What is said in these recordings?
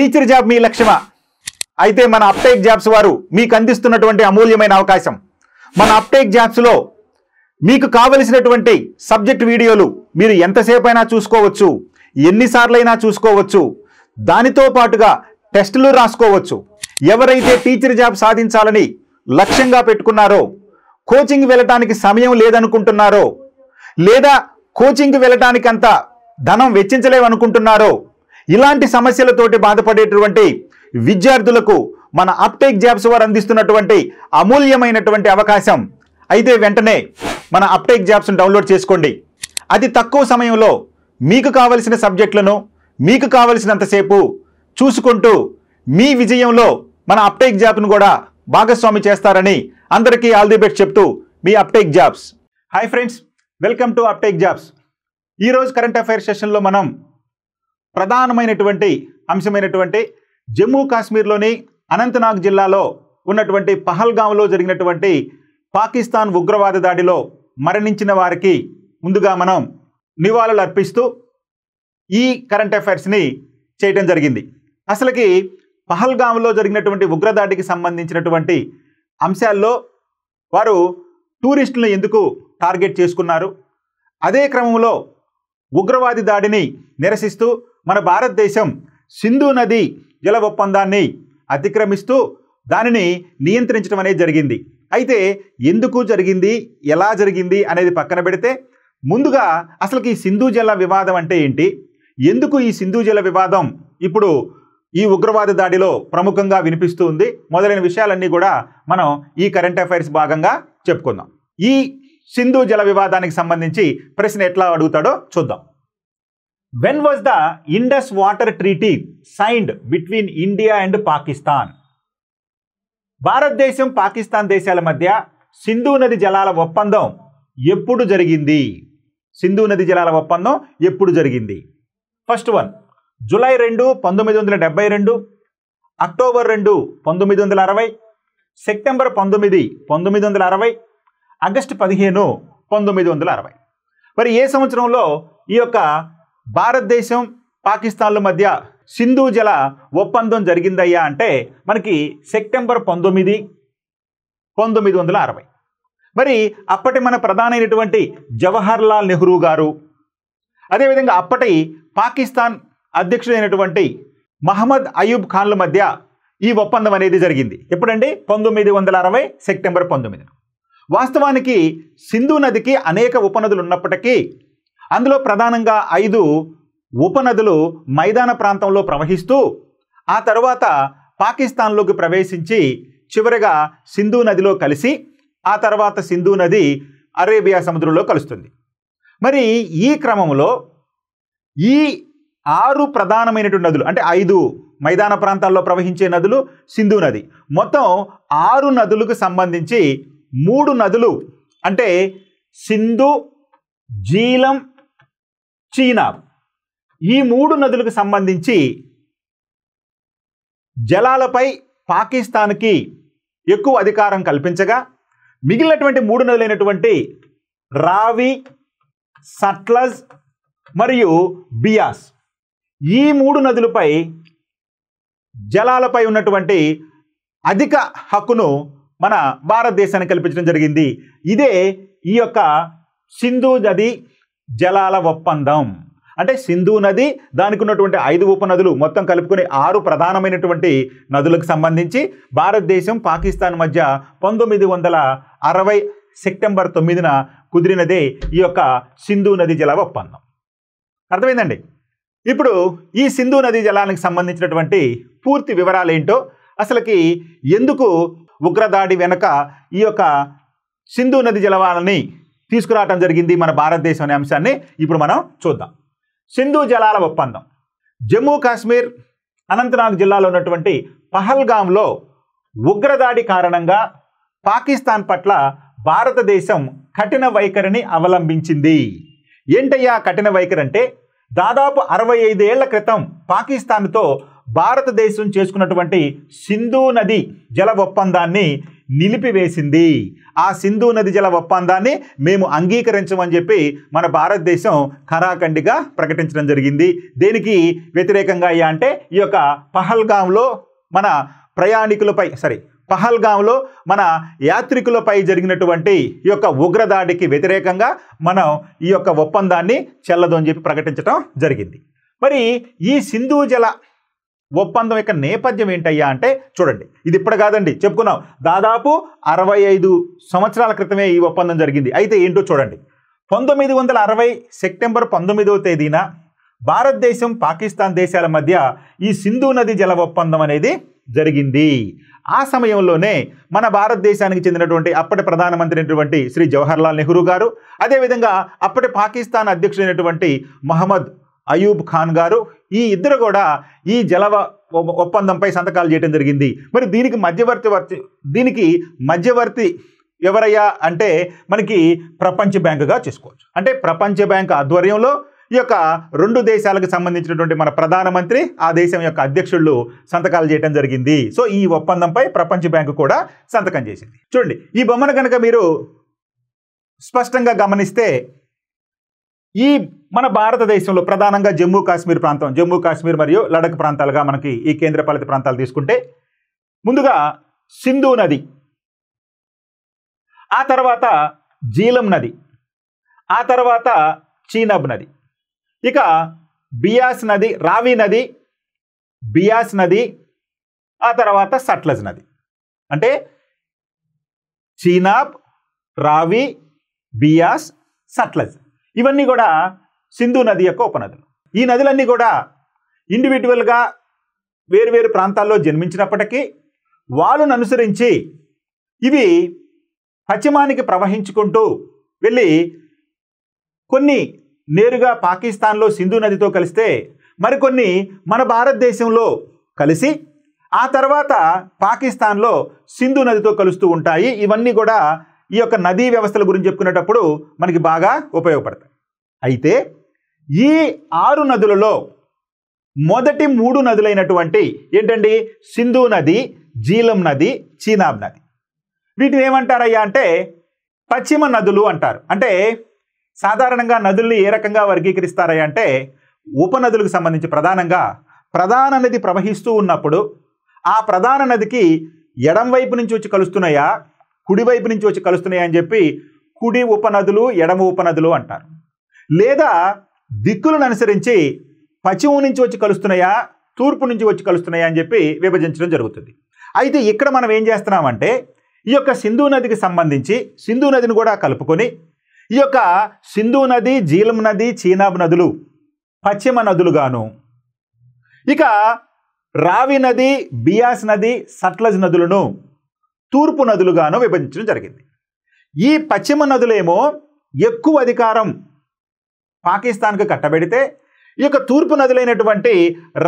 Teacher job మీ లక్ష్యమా? అయితే మన uptake jobs వారు మీకు అందిస్తున్నటువంటి అమూల్యమైన అవకాశం. మన అప్టేక్ జాబ్స్లో మీకు కావలసినటువంటి సబ్జెక్ట్ వీడియోలు మీరు ఎంతసేపు అయినా చూసుకోవచ్చు, ఎన్నిసార్లైనా చూసుకోవచ్చు. దానితో పాటుగా టెస్టులు రాసుకోవచ్చు. ఎవరైతే టీచర్ జాబ్ సాధించాలని లక్ష్యంగా పెట్టుకున్నారో, కోచింగ్ వెళ్ళటానికి సమయం లేదనుకుంటున్నారో, లేదా కోచింగ్ వెళ్ళటానికి అంత ధనం వెచ్చించలేమనుకుంటున్నారో, ఇలాంటి సమస్యలతోటి బాధపడేటువంటి విద్యార్థులకు మన అప్టేక్ జాబ్స్ వారు అందిస్తున్నటువంటి అమూల్యమైనటువంటి అవకాశం. అయితే వెంటనే మన అప్టేక్ జాబ్స్ను డౌన్లోడ్ చేసుకోండి. అతి తక్కువ సమయంలో మీకు కావలసిన సబ్జెక్టులను మీకు కావలసినంతసేపు చూసుకుంటూ మీ విజయంలో మన అప్టేక్ జాబ్ను కూడా భాగస్వామి చేస్తారని అందరికీ ఆల్ ది బెస్ట్ చెప్తూ మీ Uptake Jobs. Hi friends, welcome to Uptake Jobs. ఈరోజు కరెంట్ అఫైర్స్ సెషన్లో మనం ప్రధానమైనటువంటి అంశమైనటువంటి జమ్మూ కాశ్మీర్లోని అనంతనాగ్ జిల్లాలో ఉన్నటువంటి పహల్గాంలో జరిగినటువంటి పాకిస్తాన్ ఉగ్రవాద దాడిలో మరణించిన వారికి ముందుగా మనం నివాళులు అర్పిస్తూ ఈ కరెంట్ అఫైర్స్ని చేయడం జరిగింది. అసలుకి పహల్గాంలో జరిగినటువంటి ఉగ్రదాడికి సంబంధించినటువంటి అంశాల్లో వారు టూరిస్టులను ఎందుకు టార్గెట్ చేసుకున్నారు, అదే క్రమంలో ఉగ్రవాది దాడిని నిరసిస్తూ మన భారతదేశం సింధు నది జల ఒప్పందాన్ని అతిక్రమిస్తూ దానిని నియంత్రించడం అనేది జరిగింది. అయితే ఎందుకు జరిగింది, ఎలా జరిగింది అనేది పక్కన పెడితే ముందుగా అసలుకి ఈ సింధు జల వివాదం అంటే ఏంటి, ఎందుకు ఈ సింధు జల వివాదం ఇప్పుడు ఈ ఉగ్రవాద దాడిలో ప్రముఖంగా వినిపిస్తూ ఉంది, మొదలైన విషయాలన్నీ కూడా మనం ఈ కరెంట్ అఫైర్స్ భాగంగా చెప్పుకుందాం. ఈ సింధు జల వివాదానికి సంబంధించి ప్రశ్న ఎట్లా అడుగుతాడో చూద్దాం. When was the Indus Water Treaty signed between India and Pakistan? భారతదేశం పాకిస్తాన్ దేశాల మధ్య సింధు నది జలాల ఒప్పందం ఎప్పుడు జరిగింది? సింధు నది జలాల ఒప్పందం ఎప్పుడు జరిగింది? First one, July 2, 1972, October 2, 1960, September 9, 1960, August 15, 1960. మరి ఏ సంవత్సరంలో ఈ యొక్క భారతదేశం పాకిస్తాన్ల మధ్య సింధు జల ఒప్పందం జరిగిందయ్యా అంటే మనకి సెప్టెంబర్ 19, 1960. మరి అప్పటి మన ప్రధానమైనటువంటి జవహర్ లాల్ నెహ్రూ గారు, అదేవిధంగా అప్పటి పాకిస్తాన్ అధ్యక్షుడైనటువంటి మహమ్మద్ అయూబ్ ఖాన్ల మధ్య ఈ ఒప్పందం అనేది జరిగింది. ఎప్పుడండి? 1960 సెప్టెంబర్ 19. వాస్తవానికి సింధు నదికి అనేక ఉపనదులు ఉన్నప్పటికీ అందులో ప్రధానంగా 5 ఉపనదులు మైదాన ప్రాంతంలో ప్రవహిస్తూ ఆ తర్వాత పాకిస్తాన్లోకి ప్రవేశించి చివరిగా సింధు నదిలో కలిసి ఆ తర్వాత సింధు నది అరేబియా సముద్రంలో కలుస్తుంది. మరి ఈ క్రమంలో ఈ 6 ప్రధానమైనటువంటి నదులు, అంటే 5 మైదాన ప్రాంతాల్లో ప్రవహించే నదులు, సింధు నది, మొత్తం 6 నదులకు సంబంధించి 3 నదులు అంటే సింధు, జీలం, చీనాబ్, ఈ 3 నదులకు సంబంధించి జలాలపై పాకిస్తాన్కి ఎక్కువ అధికారం కల్పించగా మిగిలినటువంటి 3 నదులైనటువంటి రావి, సట్లజ్ మరియు బియాస్, ఈ 3 నదులపై జలాలపై ఉన్నటువంటి అధిక హక్కును మన భారతదేశానికి కల్పించడం జరిగింది. ఇదే ఈ యొక్క సింధు నది జలాల ఒప్పందం. అంటే సింధు నది, దానికి ఉన్నటువంటి 5 ఉపనదులు మొత్తం కలుపుకొని 6 ప్రధానమైనటువంటి నదులకు సంబంధించి భారతదేశం పాకిస్తాన్ మధ్య 1960 సెప్టెంబర్ 9న కుదిరినదే ఈ యొక్క సింధు నది జల ఒప్పందం. అర్థమైందండి? ఇప్పుడు ఈ సింధు నది జలానికి సంబంధించినటువంటి పూర్తి వివరాలు ఏంటో, అసలుకి ఎందుకు ఉగ్రదాడి వెనుక ఈ యొక్క సింధు నది జలాలని తీసుకురావడం జరిగింది మన భారతదేశం అనే అంశాన్ని ఇప్పుడు మనం చూద్దాం. సింధు జలాల ఒప్పందం జమ్మూ కాశ్మీర్ అనంతనాగ్ జిల్లాలో ఉన్నటువంటి పహల్గాంలో ఉగ్రదాడి కారణంగా పాకిస్తాన్ పట్ల భారతదేశం కఠిన వైఖరిని అవలంబించింది. ఏంటయ్యా కఠిన వైఖరి అంటే, దాదాపు 65 ఏళ్ల క్రితం పాకిస్తాన్తో భారతదేశం చేసుకున్నటువంటి సింధు నది జల ఒప్పందాన్ని నిలిపివేసింది. ఆ సింధు నది జల ఒప్పందాన్ని మేము అంగీకరించమని చెప్పి మన భారతదేశం ఖరాఖండిగా ప్రకటించడం జరిగింది. దేనికి వ్యతిరేకంగా అంటే ఈ యొక్క పహల్గాంలో మన పహల్గాంలో మన యాత్రికులపై జరిగినటువంటి ఈ యొక్క ఉగ్రదాడికి వ్యతిరేకంగా మనం ఈ యొక్క ఒప్పందాన్ని చెల్లదు అని చెప్పి ప్రకటించడం జరిగింది. మరి ఈ సింధు జల ఒప్పందం యొక్క నేపథ్యం ఏంటయ్యా అంటే చూడండి, ఇది ఇప్పుడు కాదండి, చెప్పుకున్నాం దాదాపు 65 సంవత్సరాల క్రితమే ఈ ఒప్పందం జరిగింది. అయితే ఏంటో చూడండి, 1960 సెప్టెంబర్ 19వ తేదీన భారతదేశం పాకిస్తాన్ దేశాల మధ్య ఈ సింధు నది జల ఒప్పందం అనేది జరిగింది. ఆ సమయంలోనే మన భారతదేశానికి చెందినటువంటి అప్పటి ప్రధానమంత్రి అయినటువంటి శ్రీ జవహర్లాల్ నెహ్రూ గారు, అదేవిధంగా అప్పటి పాకిస్తాన్ అధ్యక్షుడైనటువంటి మహమ్మద్ అయూబ్ ఖాన్ గారు, ఈ ఇద్దరు కూడా ఈ జల ఒప్పందంపై సంతకాలు చేయడం జరిగింది. మరి దీనికి మధ్యవర్తి ఎవరయ్యా అంటే మనకి ప్రపంచ బ్యాంకుగా చేసుకోవచ్చు. అంటే ప్రపంచ బ్యాంకు ఆధ్వర్యంలో ఈ యొక్క 2 దేశాలకు సంబంధించినటువంటి మన ప్రధానమంత్రి, ఆ దేశం యొక్క అధ్యక్షుళ్ళు సంతకాలు చేయడం జరిగింది. సో ఈ ఒప్పందంపై ప్రపంచ బ్యాంకు కూడా సంతకం చేసింది. చూడండి, ఈ బొమ్మను కనుక మీరు స్పష్టంగా గమనిస్తే ఈ మన భారతదేశంలో ప్రధానంగా జమ్మూ కాశ్మీర్ మరియు లడఖ్ ప్రాంతాలుగా మనకి ఈ కేంద్రపాలిత ప్రాంతాలు తీసుకుంటే, ముందుగా సింధు నది, ఆ తర్వాత జీలం నది, ఆ తర్వాత చీనాబ్ నది, ఇక బియాస్ నది, రావి నది, బియాస్ నది, ఆ తర్వాత సట్లజ్ నది. అంటే చీనాబ్, రావి, బియాస్, సట్లజ్ ఇవన్నీ కూడా సింధు నది యొక్క ఉపనదులు. ఈ నదులన్నీ కూడా ఇండివిజువల్గా వేరువేరు ప్రాంతాల్లో జన్మించినప్పటికీ వాళ్ళను అనుసరించి ఇవి పశ్చిమానికి ప్రవహించుకుంటూ వెళ్ళి కొన్ని నేరుగా పాకిస్తాన్లో సింధు నదితో కలిస్తే మరికొన్ని మన భారతదేశంలో కలిసి ఆ తర్వాత పాకిస్తాన్లో సింధు నదితో కలుస్తూ ఉంటాయి. ఇవన్నీ కూడా ఈ యొక్క నదీ వ్యవస్థల గురించి చెప్పుకునేటప్పుడు మనకి బాగా ఉపయోగపడతాయి. అయితే ఈ 6 నదులలో మొదటి 3 నదులైనటువంటి ఏంటండి, సింధు నది, జీలం నది, చీనాబ్ నది, వీటిని ఏమంటారయ్యా అంటే పశ్చిమ నదులు అంటారు. అంటే సాధారణంగా నదుల్ని ఏ రకంగా వర్గీకరిస్తారయ్యా అంటే ఉపనదులకు సంబంధించి ప్రధానంగా ప్రధాన నది ప్రవహిస్తూ ఉన్నప్పుడు ఆ ప్రధాన నదికి ఎడం వైపు నుంచి వచ్చి కలుస్తున్నాయా, కుడివైపు నుంచి వచ్చి కలుస్తున్నాయా అని చెప్పి కుడి ఉపనదులు, ఎడమ ఉపనదులు అంటారు. లేదా దిక్కులను అనుసరించి పశ్చిమ నుంచి వచ్చి కలుస్తున్నాయా, తూర్పు నుంచి వచ్చి కలుస్తున్నాయా అని చెప్పి విభజించడం జరుగుతుంది. అయితే ఇక్కడ మనం ఏం చేస్తున్నామంటే ఈ యొక్క సింధు నదికి సంబంధించి సింధు నదిని కూడా కలుపుకొని ఈ యొక్క సింధు నది, జీలం నది, చీనాబ్ నదులు పశ్చిమ నదులుగాను, ఇక రావి నది, బియాస్ నది, సట్లజ్ నదులను తూర్పు నదులుగాను విభజించడం జరిగింది. ఈ పశ్చిమ నదులేమో ఎక్కువ అధికారం పాకిస్తాన్కు కట్టబెడితే ఈ యొక్క తూర్పు నదులైనటువంటి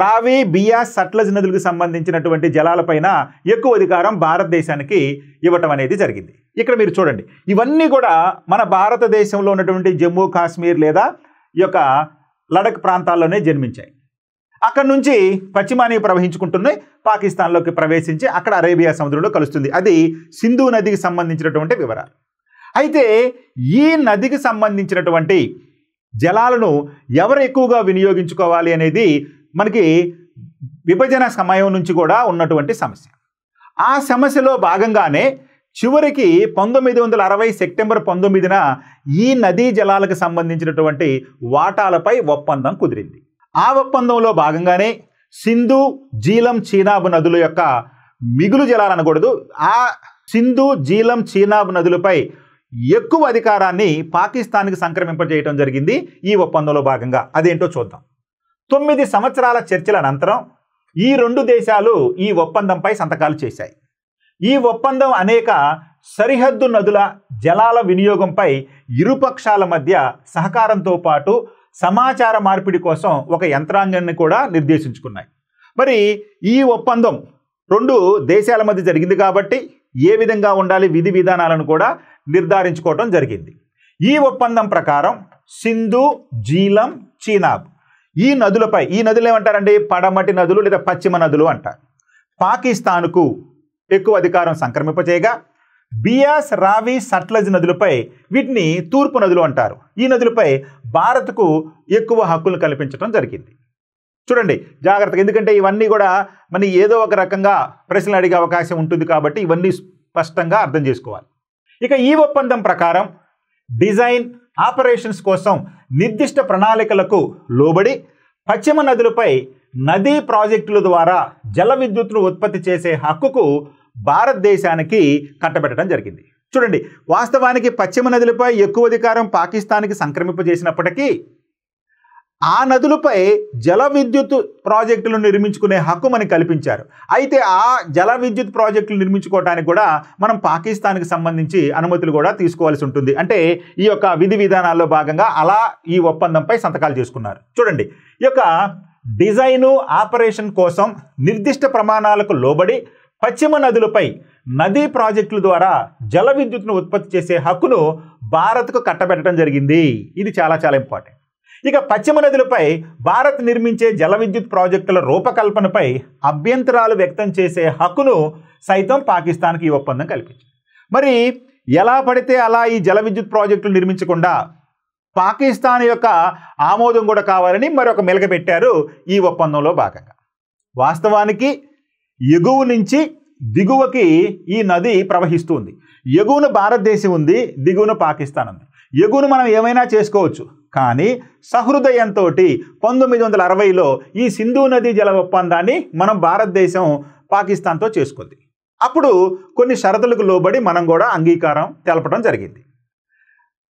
రావి, బియాస్, సట్లజ్ నదులకు సంబంధించినటువంటి జలాలపైన ఎక్కువ అధికారం భారతదేశానికి ఇవ్వటం అనేది జరిగింది. ఇక్కడ మీరు చూడండి, ఇవన్నీ కూడా మన భారతదేశంలో ఉన్నటువంటి జమ్మూ కాశ్మీర్ లేదా ఈ యొక్క లడఖ్ ప్రాంతాల్లోనే జన్మించాయి. అక్కడ నుంచి పశ్చిమానికి ప్రవహించుకుంటున్నాయి, పాకిస్తాన్లోకి ప్రవేశించి అక్కడ అరేబియా సముద్రంలో కలుస్తుంది. అది సింధు నదికి సంబంధించినటువంటి వివరాలు. అయితే ఈ నదికి సంబంధించినటువంటి జలాలను ఎవరు ఎక్కువగా వినియోగించుకోవాలి అనేది మనకి విభజన సమయం నుంచి కూడా ఉన్నటువంటి సమస్య. ఆ సమస్యలో భాగంగానే చివరికి 1960 సెప్టెంబర్ 19న ఈ నదీ జలాలకు సంబంధించినటువంటి వాటాలపై ఒప్పందం కుదిరింది. ఆ ఒప్పందంలో భాగంగానే సింధు, జీలం, చీనాబ్ నదుల యొక్క మిగులు జలాలు అనకూడదు, ఆ సింధు, జీలం, చీనాబ్ నదులపై ఎక్కువ అధికారాన్ని పాకిస్తాన్కి సంక్రమింపజేయడం జరిగింది ఈ ఒప్పందంలో భాగంగా. అదేంటో చూద్దాం. 9 సంవత్సరాల చర్చల అనంతరం ఈ 2 దేశాలు ఈ ఒప్పందంపై సంతకాలు చేశాయి. ఈ ఒప్పందం అనేక సరిహద్దు నదుల జలాల వినియోగంపై ఇరుపక్షాల మధ్య సహకారంతో పాటు సమాచార మార్పిడి కోసం ఒక యంత్రాంగాన్ని కూడా నిర్దేశించుకున్నాయి. మరి ఈ ఒప్పందం 2 దేశాల మధ్య జరిగింది కాబట్టి ఏ విధంగా ఉండాలి విధి విధానాలను కూడా నిర్ధారించుకోవడం జరిగింది. ఈ ఒప్పందం ప్రకారం సింధు, జీలం, చీనాబ్ ఈ నదులపై, ఈ నదులు ఏమంటారండి, పడమటి నదులు లేదా పశ్చిమ నదులు అంటారు, పాకిస్తాన్కు ఎక్కువ అధికారం సంక్రమింపచేయగా బియాస్, రావి, సట్లజ్ నదులపై వీటిని తూర్పు నదులు అంటారు. ఈ నదులపై భారత్కు ఎక్కువ హక్కులు కల్పించడం జరిగింది. చూడండి జాగ్రత్తగా, ఎందుకంటే ఇవన్నీ కూడా మన ఏదో ఒక రకంగా ప్రశ్నలు అడిగే అవకాశం ఉంటుంది కాబట్టి ఇవన్నీ స్పష్టంగా అర్థం చేసుకోవాలి. ఇక ఈ ఒప్పందం ప్రకారం డిజైన్, ఆపరేషన్స్ కోసం నిర్దిష్ట ప్రణాళికలకు లోబడి పశ్చిమ నదులపై నదీ ప్రాజెక్టుల ద్వారా జల విద్యుత్తును ఉత్పత్తి చేసే హక్కుకు భారతదేశానికి కట్టబెట్టడం జరిగింది. చూడండి, వాస్తవానికి పశ్చిమ నదులపై ఎక్కువ అధికారం పాకిస్తాన్కి సంక్రమింపజేసినప్పటికీ ఆ నదులపై జల విద్యుత్ ప్రాజెక్టులు నిర్మించుకునే హక్కు మనకి కల్పించారు. అయితే ఆ జల విద్యుత్ ప్రాజెక్టులు నిర్మించుకోవడానికి కూడా మనం పాకిస్తాన్కి సంబంధించి అనుమతులు కూడా తీసుకోవాల్సి ఉంటుంది. అంటే ఈ యొక్క విధి విధానాల్లో భాగంగా అలా ఈ ఒప్పందంపై సంతకాలు చేసుకున్నారు. చూడండి, ఈ యొక్క డిజైను, ఆపరేషన్ కోసం నిర్దిష్ట ప్రమాణాలకు లోబడి పశ్చిమ నదులపై నదీ ప్రాజెక్టుల ద్వారా జల విద్యుత్తును ఉత్పత్తి చేసే హక్కును భారత్కు కట్టబెట్టడం జరిగింది. ఇది చాలా చాలా ఇంపార్టెంట్. ఇక పశ్చిమ నదులపై భారత్ నిర్మించే జల విద్యుత్ ప్రాజెక్టుల రూపకల్పనపై అభ్యంతరాలు వ్యక్తం చేసే హక్కును సైతం పాకిస్తాన్కి ఈ ఒప్పందం కల్పించింది. మరి ఎలా పడితే అలా ఈ జల విద్యుత్ ప్రాజెక్టులు నిర్మించకుండా పాకిస్తాన్ యొక్క ఆమోదం కూడా కావాలని మరొక మెలక పెట్టారు ఈ ఒప్పందంలో భాగంగా. వాస్తవానికి ఎగువ నుంచి దిగువకి ఈ నది ప్రవహిస్తుంది. ఎగువన భారతదేశం ఉంది, దిగువన పాకిస్తాన్ ఉంది. ఎగువను మనం ఏమైనా చేసుకోవచ్చు, కానీ సహృదయంతో 1960లో ఈ సింధు నదీ జల ఒప్పందాన్ని మనం భారతదేశం పాకిస్తాన్తో చేసుకుంది. అప్పుడు కొన్ని షరతులకు లోబడి మనం కూడా అంగీకారం తెలపడం జరిగింది.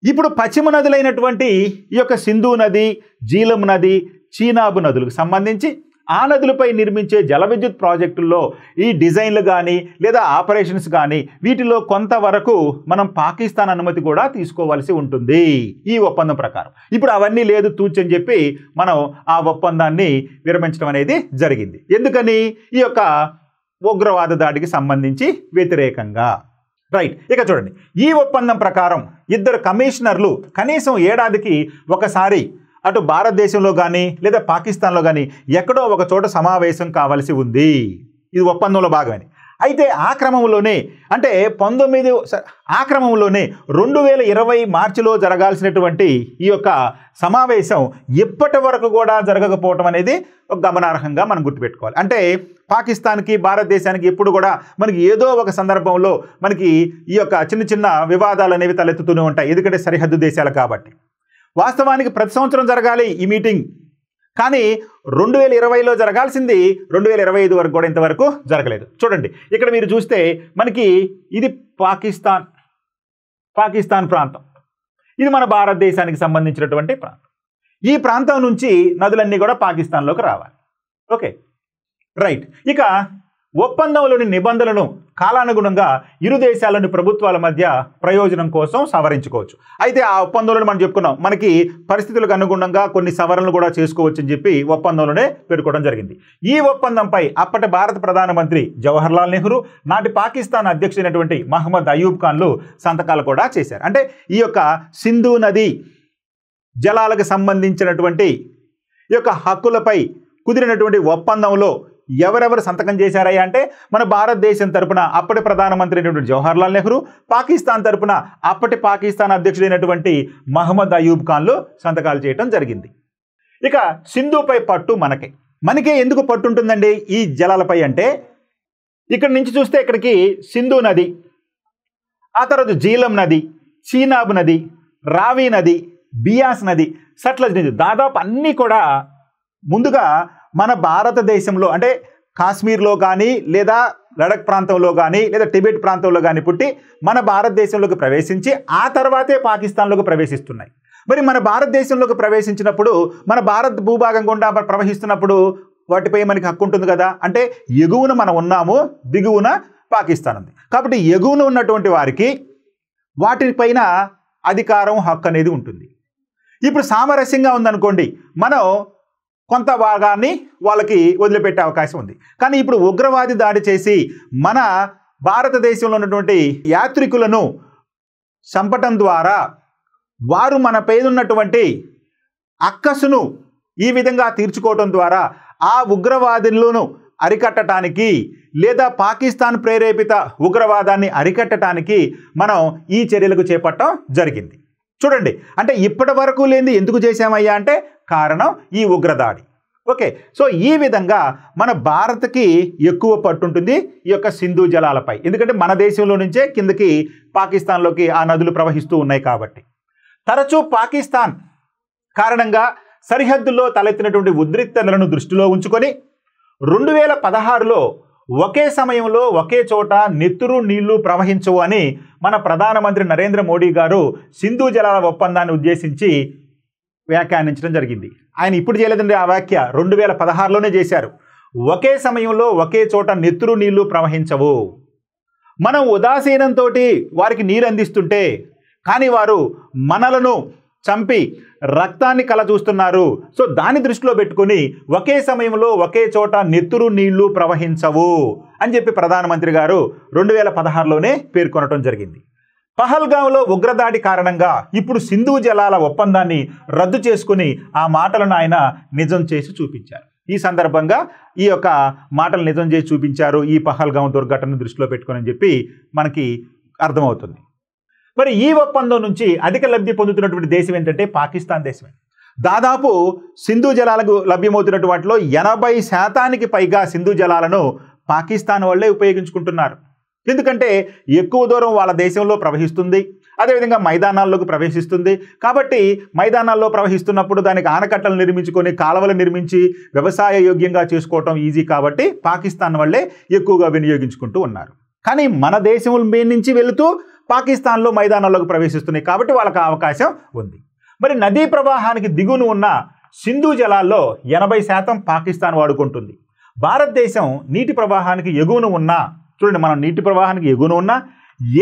ఇప్పుడు పశ్చిమ నదులైనటువంటి ఈ యొక్క సింధు నది, జీలం నది, చీనాబ్ నదులకు సంబంధించి ఆ నదులపై నిర్మించే జల విద్యుత్ ప్రాజెక్టుల్లో ఈ డిజైన్లు కానీ లేదా ఆపరేషన్స్ కానీ వీటిలో కొంతవరకు మనం పాకిస్తాన్ అనుమతి కూడా తీసుకోవాల్సి ఉంటుంది ఈ ఒప్పందం ప్రకారం. ఇప్పుడు అవన్నీ లేదు తూచని చెప్పి మనం ఆ ఒప్పందాన్ని విరమించడం అనేది జరిగింది. ఎందుకని? ఈ యొక్క ఉగ్రవాద దాడికి సంబంధించి వ్యతిరేకంగా. రైట్. ఇక చూడండి, ఈ ఒప్పందం ప్రకారం ఇద్దరు కమిషనర్లు కనీసం ఏడాదికి ఒకసారి అటు భారతదేశంలో కానీ లేదా పాకిస్తాన్లో కానీ ఎక్కడో ఒక చోట సమావేశం కావాల్సి ఉంది. ఇది ఒప్పందంలో భాగమని. అయితే ఆ క్రమంలోనే 2020 మార్చిలో జరగాల్సినటువంటి ఈ యొక్క సమావేశం ఇప్పటి వరకు కూడా జరగకపోవటం అనేది ఒక గమనార్హంగా మనం గుర్తుపెట్టుకోవాలి. అంటే పాకిస్తాన్కి భారతదేశానికి ఎప్పుడు కూడా మనకి ఏదో ఒక సందర్భంలో మనకి ఈ యొక్క చిన్న చిన్న వివాదాలు అనేవి తలెత్తుతూనే ఉంటాయి, ఎందుకంటే సరిహద్దు దేశాలు కాబట్టి. వాస్తవానికి ప్రతి సంవత్సరం జరగాలి ఈ మీటింగ్, కానీ 2020లో జరగాల్సింది 2025 వరకు కూడా ఇంతవరకు జరగలేదు. చూడండి, ఇక్కడ మీరు చూస్తే మనకి ఇది పాకిస్తాన్ ప్రాంతం, ఇది మన భారతదేశానికి సంబంధించినటువంటి ప్రాంతం. ఈ ప్రాంతం నుంచి నదులన్నీ కూడా పాకిస్తాన్లోకి రావాలి. Okay, right. ఇక ఒప్పందంలోని నిబంధనలను కాలానుగుణంగా ఇరు దేశాలోని ప్రభుత్వాల మధ్య ప్రయోజనం కోసం సవరించుకోవచ్చు. అయితే ఆ ఒప్పందంలో మనం చెప్పుకున్నాం, మనకి పరిస్థితులకు అనుగుణంగా కొన్ని సవరణలు కూడా చేసుకోవచ్చు అని చెప్పి ఒప్పందంలోనే పేర్కొనడం జరిగింది. ఈ ఒప్పందంపై అప్పటి భారత ప్రధానమంత్రి జవహర్లాల్ నెహ్రూ, నాటి పాకిస్తాన్ అధ్యక్షుడైనటువంటి మహమ్మద్ అయూబ్ ఖాన్లు సంతకాలు కూడా చేశారు. అంటే ఈ యొక్క సింధు నది జలాలకు సంబంధించినటువంటి ఈ యొక్క హక్కులపై కుదిరినటువంటి ఒప్పందంలో ఎవరెవరు సంతకం చేశారయ్యా అంటే మన భారతదేశం తరపున అప్పటి ప్రధానమంత్రి అయినటువంటి జవహర్లాల్ నెహ్రూ, పాకిస్తాన్ తరపున అప్పటి పాకిస్తాన్ అధ్యక్షుడైనటువంటి మహమ్మద్ అయూబ్ ఖాన్లు సంతకాలు చేయడం జరిగింది. ఇక సింధుపై పట్టు మనకే ఎందుకు పట్టు ఉంటుందండి ఈ జలాలపై అంటే, ఇక్కడ నుంచి చూస్తే ఇక్కడికి సింధు నది, ఆ తర్వాత జీలం నది, చీనాబ్ నది, రావి నది, బియాస్ నది, సట్లజ్ నది, దాదాపు అన్నీ కూడా ముందుగా మన భారతదేశంలో అంటే కాశ్మీర్లో కానీ లేదా లడక్ ప్రాంతంలో కానీ లేదా టిబెట్ ప్రాంతంలో కానీ పుట్టి మన భారతదేశంలోకి ప్రవేశించి ఆ తర్వాతే పాకిస్తాన్లోకి ప్రవేశిస్తున్నాయి. మరి మన భారతదేశంలోకి ప్రవేశించినప్పుడు మన భారత్ భూభాగం గుండా ప్రవహిస్తున్నప్పుడు వాటిపై మనకి హక్కు ఉంటుంది కదా. అంటే ఎగువన మనం ఉన్నాము, దిగువన పాకిస్తాన్ ఉంది. కాబట్టి ఎగువన ఉన్నటువంటి వారికి వాటిపైన అధికారం, హక్కు అనేది ఉంటుంది. ఇప్పుడు సామరస్యంగా ఉందనుకోండి, మనం కొంత భాగాన్ని వాళ్ళకి వదిలిపెట్టే అవకాశం ఉంది. కానీ ఇప్పుడు ఉగ్రవాది దాడి చేసి మన భారతదేశంలో ఉన్నటువంటి యాత్రికులను చంపటం ద్వారా వారు మనపై ఉన్నటువంటి అక్కసును ఈ విధంగా తీర్చుకోవటం ద్వారా ఆ ఉగ్రవాదులను అరికట్టడానికి లేదా పాకిస్తాన్ ప్రేరేపిత ఉగ్రవాదాన్ని అరికట్టడానికి మనం ఈ చర్యలకు చేపట్టడం జరిగింది. చూడండి, అంటే ఇప్పటి వరకు లేనిది ఎందుకు చేశామయ్యా అంటే కారణం ఈ ఉగ్రదాడి. ఓకే, సో ఈ విధంగా మన భారత్కి ఎక్కువ పట్టుంటుంది ఈ యొక్క సింధు జలాలపై. ఎందుకంటే మన దేశంలో నుంచే కిందకి పాకిస్తాన్లోకి ఆ నదులు ప్రవహిస్తూ ఉన్నాయి కాబట్టి. తరచూ పాకిస్తాన్ కారణంగా సరిహద్దుల్లో తలెత్తినటువంటి ఉద్రిక్తతలను దృష్టిలో ఉంచుకొని 2016లో ఒకే సమయంలో ఒకే చోట నెత్తురు నీళ్లు ప్రవహించవు అని మన ప్రధానమంత్రి నరేంద్ర మోడీ గారు సింధు జలాల ఒప్పందాన్ని ఉద్దేశించి వ్యాఖ్యానించడం జరిగింది. ఆయన ఇప్పుడు చేయలేదండి, ఆ వ్యాఖ్య 2016లోనే చేశారు. ఒకే సమయంలో ఒకే చోట నెత్తురు నీళ్లు ప్రవహించవు. మనం ఉదాసీనంతో వారికి నీరు అందిస్తుంటే కానీ వారు మనలను చంపి రక్తాన్ని కలచూస్తున్నారు. సో దాన్ని దృష్టిలో పెట్టుకుని ఒకే సమయంలో ఒకే చోట నెత్తురు నీళ్లు ప్రవహించవు అని చెప్పి ప్రధానమంత్రి గారు 2016లోనే పేర్కొనడం జరిగింది. పహల్గాంలో ఉగ్రదాడి కారణంగా ఇప్పుడు సింధు జలాల ఒప్పందాన్ని రద్దు చేసుకుని ఆ మాటలను ఆయన నిజం చేసి చూపించారు. ఈ సందర్భంగా ఈ యొక్క మాటలు నిజం చేసి చూపించారు ఈ పహల్గాం దుర్ఘటనను దృష్టిలో పెట్టుకొని చెప్పి మనకి అర్థమవుతుంది. మరి ఈ ఒప్పందం నుంచి అధిక లబ్ధి పొందుతున్నటువంటి దేశం ఏంటంటే పాకిస్తాన్ దేశమే. దాదాపు సింధు జలాలకు లభ్యమవుతున్నటువంటి వాటిలో 80% పైగా సింధు జలాలను పాకిస్తాన్ వాళ్ళే ఉపయోగించుకుంటున్నారు. ఎందుకంటే ఎక్కువ దూరం వాళ్ళ దేశంలో ప్రవహిస్తుంది, అదేవిధంగా మైదానాల్లోకి ప్రవేశిస్తుంది. కాబట్టి మైదానాల్లో ప్రవహిస్తున్నప్పుడు దానికి ఆనకట్టలు నిర్మించుకొని కాలువలు నిర్మించి వ్యవసాయ యోగ్యంగా చేసుకోవటం ఈజీ కాబట్టి పాకిస్తాన్ వాళ్ళే ఎక్కువగా వినియోగించుకుంటూ ఉన్నారు. కానీ మన దేశం నుంచి వెళుతూ పాకిస్తాన్లో మైదానాల్లోకి ప్రవేశిస్తున్నాయి కాబట్టి వాళ్ళకి అవకాశం ఉంది. మరి నదీ ప్రవాహానికి దిగువన ఉన్న సింధు జలాల్లో 80% పాకిస్తాన్ వాడుకుంటుంది. భారతదేశం నీటి ప్రవాహానికి ఎగువన ఉన్న, చూడండి మనం నీటి ప్రవాహానికి ఎగువన ఉన్న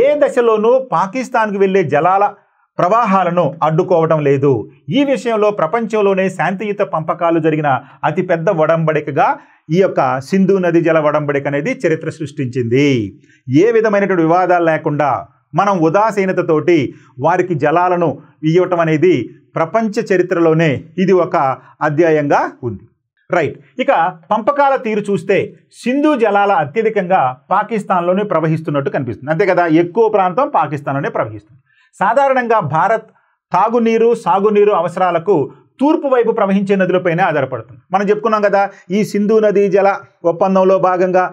ఏ దశలోనూ పాకిస్తాన్కి వెళ్ళే జలాల ప్రవాహాలను అడ్డుకోవడం లేదు. ఈ విషయంలో ప్రపంచంలోనే శాంతియుత పంపకాలు జరిగిన అతిపెద్ద ఒడంబడికగా ఈ యొక్క సింధు నది జల ఒడంబడిక అనేది చరిత్ర సృష్టించింది. ఏ విధమైనటువంటి వివాదాలు లేకుండా మనం ఉదాసీనతతోటి వారికి జలాలను ఇవ్వటం అనేది ప్రపంచ చరిత్రలోనే ఇది ఒక అధ్యాయంగా ఉంది. రైట్, ఇక పంపకాల తీరు చూస్తే సింధు జలాల అత్యధికంగా పాకిస్తాన్లోనే ప్రవహిస్తున్నట్టు కనిపిస్తుంది. అంతే కదా, ఎక్కువ ప్రాంతం పాకిస్తాన్లోనే ప్రవహిస్తుంది. సాధారణంగా భారత్ తాగునీరు సాగునీరు అవసరాలకు తూర్పు వైపు ప్రవహించే నదులపైనే ఆధారపడుతుంది. మనం చెప్పుకున్నాం కదా, ఈ సింధు నదీ జల ఒప్పందంలో భాగంగా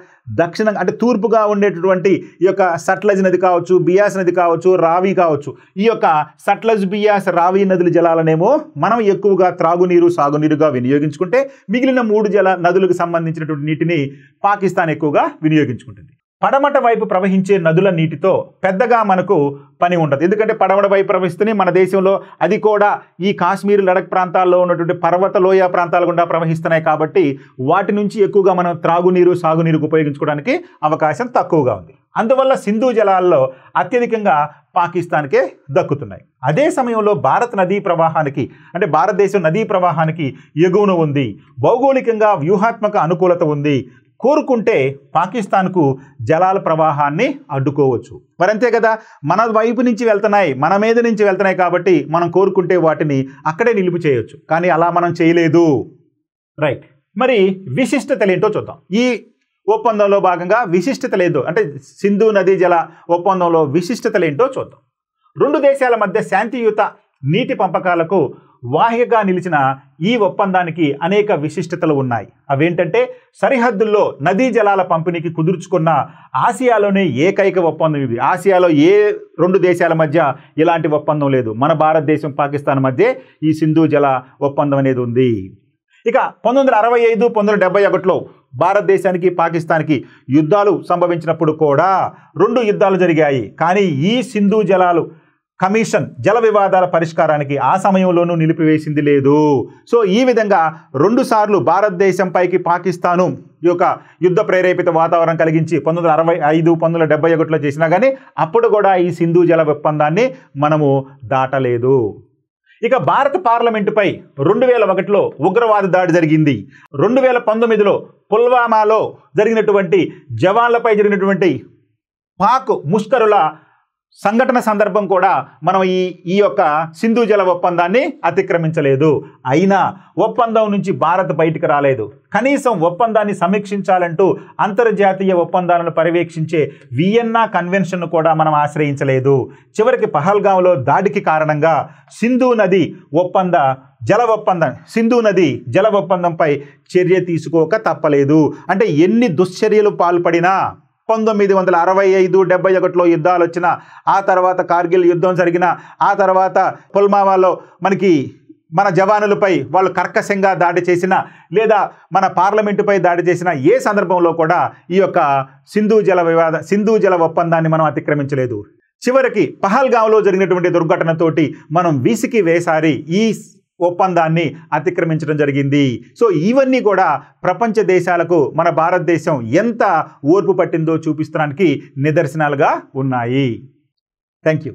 దక్షిణంగా అంటే తూర్పుగా ఉండేటటువంటి ఈ యొక్క సట్లజ్ నది కావచ్చు, బియాస్ నది కావచ్చు, రావి కావచ్చు, ఈ యొక్క సట్లజ్ బియాస్ రావి నదుల జలాలనేమో మనం ఎక్కువగా త్రాగునీరు సాగునీరుగా వినియోగించుకుంటే మిగిలిన 3 నదులకు సంబంధించినటువంటి నీటిని పాకిస్తాన్ ఎక్కువగా వినియోగించుకుంటుంది. పడమట వైపు ప్రవహించే నదుల నీటితో పెద్దగా మనకు పని ఉండదు. ఎందుకంటే పడమట వైపు ప్రవహిస్తూనే మన దేశంలో అది కూడా ఈ కాశ్మీర్ లడక్ ప్రాంతాల్లో ఉన్నటువంటి పర్వత లోయ ప్రాంతాల గుండా ప్రవహిస్తున్నాయి కాబట్టి వాటి నుంచి ఎక్కువగా మనం త్రాగునీరు సాగునీరుకు ఉపయోగించుకోవడానికి అవకాశం తక్కువగా ఉంది. అందువల్ల సింధు జలాల్లో అత్యధికంగా పాకిస్తాన్కే దక్కుతున్నాయి. అదే సమయంలో భారత్ నదీ ప్రవాహానికి అంటే భారతదేశం నదీ ప్రవాహానికి ఎగువన ఉంది, భౌగోళికంగా వ్యూహాత్మక అనుకూలత ఉంది. కోరుకుంటే పాకిస్తాన్కు జలాల ప్రవాహాన్ని అడ్డుకోవచ్చు. మరి అంతే కదా, మన వైపు నుంచి వెళ్తున్నాయి, మన మీద నుంచి వెళ్తున్నాయి కాబట్టి మనం కోరుకుంటే వాటిని అక్కడే నిలుపు చేయొచ్చు. కానీ అలా మనం చేయలేదు. రైట్, మరి విశిష్టతలు ఏంటో చూద్దాం. ఈ ఒప్పందంలో భాగంగా విశిష్టతలు ఏంటో అంటే సింధు నదీ జల ఒప్పందంలో విశిష్టతలు ఏంటో చూద్దాం. 2 దేశాల మధ్య శాంతియుత నీటి పంపకాలకు వాహికగా నిలిచిన ఈ ఒప్పందానికి అనేక విశిష్టతలు ఉన్నాయి. అవేంటంటే సరిహద్దుల్లో నదీ జలాల పంపిణీకి కుదుర్చుకున్న ఆసియాలోనే ఏకైక ఒప్పందం ఇది. ఆసియాలో ఏ 2 దేశాల మధ్య ఇలాంటి ఒప్పందం లేదు. మన భారతదేశం పాకిస్తాన్ మధ్య ఈ సింధు జల ఒప్పందం అనేది ఉంది. ఇక 1965 1971లో భారతదేశానికి పాకిస్తాన్కి యుద్ధాలు సంభవించినప్పుడు కూడా 2 యుద్ధాలు జరిగాయి. కానీ ఈ సింధు జలాలు కమిషన్ జల వివాదాల పరిష్కారానికి ఆ సమయంలోనూ నిలిపివేసింది లేదు. సో ఈ విధంగా 2 సార్లు భారతదేశంపైకి పాకిస్తాను ఈ యొక్క యుద్ధ ప్రేరేపిత వాతావరణం కలిగించి 1965 1971లో చేసినా కానీ అప్పుడు కూడా ఈ సింధు జల ఒప్పందాన్ని మనము దాటలేదు. ఇక భారత పార్లమెంటుపై 2001లో ఉగ్రవాద దాడి జరిగింది. 2019లో పుల్వామాలో జరిగినటువంటి జవాన్లపై జరిగినటువంటి పాక్ ముష్కరుల సంఘటన సందర్భం కూడా మనం ఈ యొక్క సింధు జల ఒప్పందాన్ని అతిక్రమించలేదు. అయినా ఒప్పందం నుంచి భారత్ బయటికి రాలేదు. కనీసం ఒప్పందాన్ని సమీక్షించాలంటూ అంతర్జాతీయ ఒప్పందాలను పర్యవేక్షించే వియన్నా కన్వెన్షన్ను కూడా మనం ఆశ్రయించలేదు. చివరికి పహల్గాంలో దాడికి కారణంగా సింధు నది జల ఒప్పందంపై చర్య తీసుకోక తప్పలేదు. అంటే ఎన్ని దుశ్చర్యలు పాల్పడినా 1965-71లో యుద్ధాలు వచ్చిన, ఆ తర్వాత కార్గిల్ యుద్ధం జరిగిన, ఆ తర్వాత పుల్వామాలో మన జవానులపై వాళ్ళు కర్కశంగా దాడి చేసిన, లేదా మన పార్లమెంటుపై దాడి చేసిన ఏ సందర్భంలో కూడా ఈ యొక్క సింధు జల ఒప్పందాన్ని మనం అతిక్రమించలేదు. చివరికి పహల్గాంలో జరిగినటువంటి దుర్ఘటనతోటి మనం విసికి వేసారి ఈ ఒప్పందాన్ని అతిక్రమించడం జరిగింది. సో ఇవన్నీ కూడా ప్రపంచ దేశాలకు మన భారతదేశం ఎంత ఓర్పు పట్టిందో చూపిస్తానికి నిదర్శనాలుగా ఉన్నాయి. Thank you.